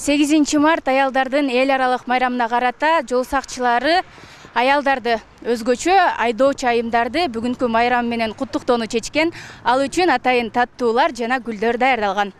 8 март аялдардын эл аралык майрамына карата жол сакчылары аялдарды өзгөчө айдоочу айымдарды бүгүнкү майрам менен куттуктоону чечкен. Ал үчүн атайын таттуулар жана гүлдөр даярдалган.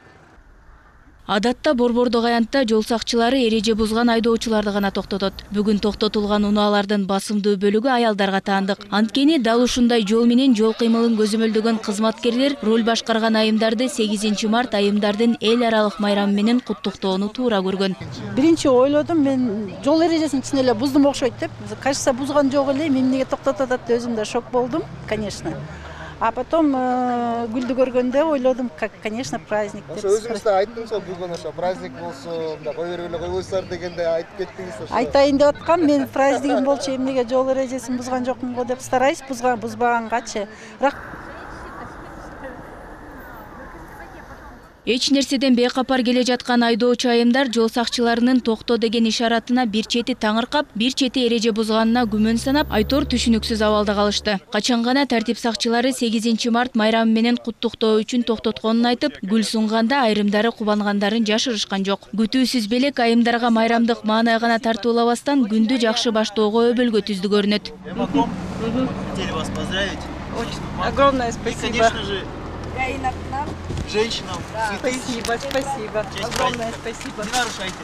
Адатта борбордук аянтта жол сакчылары эреже бузган айдоочуларды гана токтотот. Бүгүн токтотулган унаалардын басымдуу бөлүгү аялдарга таандык. Анткени дал ушундай жол менен жол кыймылын көзөмөлдөгөн кызматкерлер роль башкарган айымдарды 8 март айымдардын эл аралык майрамы менен куттуктоону туура көргөн. Биринчи ойлодум, мен жол эрежесин чын эле буздум окшойт деп. Кажется, бузган жок эле, эмнеге токтотот деп өзүм да шок болдум, конечно. А потом гүлдү көргөндө ойлодум, конечно, праздник. Өзүңүз да айттыңыз, бүгүн ошо праздник болсо, мында кой берип эле койбойсуздар дегенде айтып кеттиңиз. Айтайын деп аткам, мен празднигим болчу, эмнеге жол эрежесин бузган жокмун го деп стараюсь, бузбагангачы. Эч нерседен бейкапар келе жаткан айдоочу айымдар жол сакчыларынын токто деген ишаратына бир чети таңыркап, бир чети эреже бузганына күмөн санап, айтор түшүнүксүз абалда калышты. Качан гана тартип сакчылары 8 март майрамы менен куттуктоо үчүн токтотконун айтып, гүл сунганда айрымдары кубангандарын жашырышкан жок. Күтүүсүз белек айымдарга майрамдык маанай гана тартуулабастан күндү жакшы баштоого өбөлгө түздү көрүнөт. Хотели вас поздравить. Огромное спасибо. И, конечно же, Гаина к нам. женщинам. Спасибо. Огромное спасибо. Не нарушайте.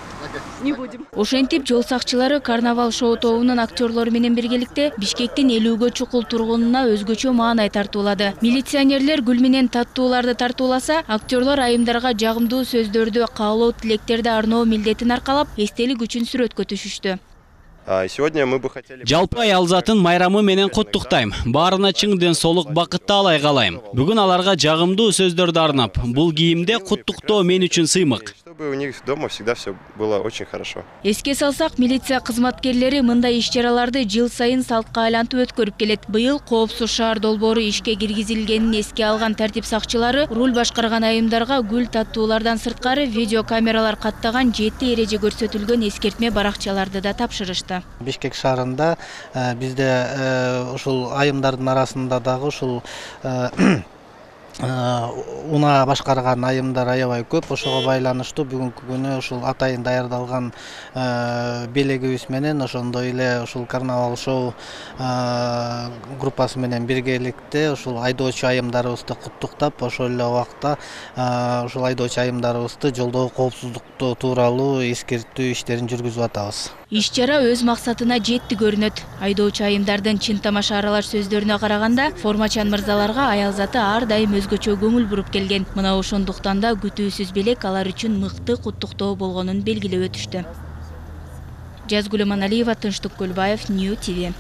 Не будем. Ошентип жол сакчылары карнавал шоу тобунун актерлору менен биргеликте Бишкектин 50 чукул тургунуна өзгөчө маанай тартуулады. Милиционерлер гүл менен таттууларды тартууласа, актерлор айымдарга жагымдуу сөздөрдү, каалоо тилектерди арноо милдетин аркалап, эстелик үчүн сүрөткө түшүштү. Сегодня мы бы хотели... Жалпы аялзатын майрамы менен куттуктайм. Баарына чың ден солук бакытты алай калайм. Бүгүн аларга жагымдуу сөздөрдү арнап, бул кийимде куттуктоо мен үчүн сыймык. Чтобы у них дома всегда все было очень хорошо. Эске салсак, милиция кызматкерлери мындай иш-чараларды жыл сайын салтка айлантып өткөрүп келет. Быйыл коопсуз шаар долбоору ишке киргизилгенин эске алган тартип сакчылары руль башкарган айымдарга гүл таттуулардан сырткары видеокамералар каттаган 7 эреже көрсөтүлгөн эскертме баракчаларды да тапшырышты. Бишкек шаарында бизде ушул айымдардын арасында дагы ушул уна башкарган айымдар аябай көп. Ошого байланыштуу бүгүнкү күнү ушул атайын даярдалган белегибиз менен ошондой эле ушул карнавал шоу группасы менен биргеликте ушул айдоочу айымдарыбызды куттуктап, ошол эле убакта ушул айдоочу айымдарыбызды жолдогу коопсуздукту тууралуу эскертүү иштерин жүргүзүп атабыз. Иш-чара өз максатына жетти көрүнөт. Айдоочу айымдардын чын тамаша аралаш сөздөрүнө караганда, формачан мырзаларга аялзаты ар дайым өзгөчө көңүл буруп келген. Мына ошондуктан да күтүүсүз белек алар үчүн мыкты куттуктоо болгонун белгилеп өтүштү. Жазгүл Маналиева, Тынчтык Көлбаев, Нью ТВ.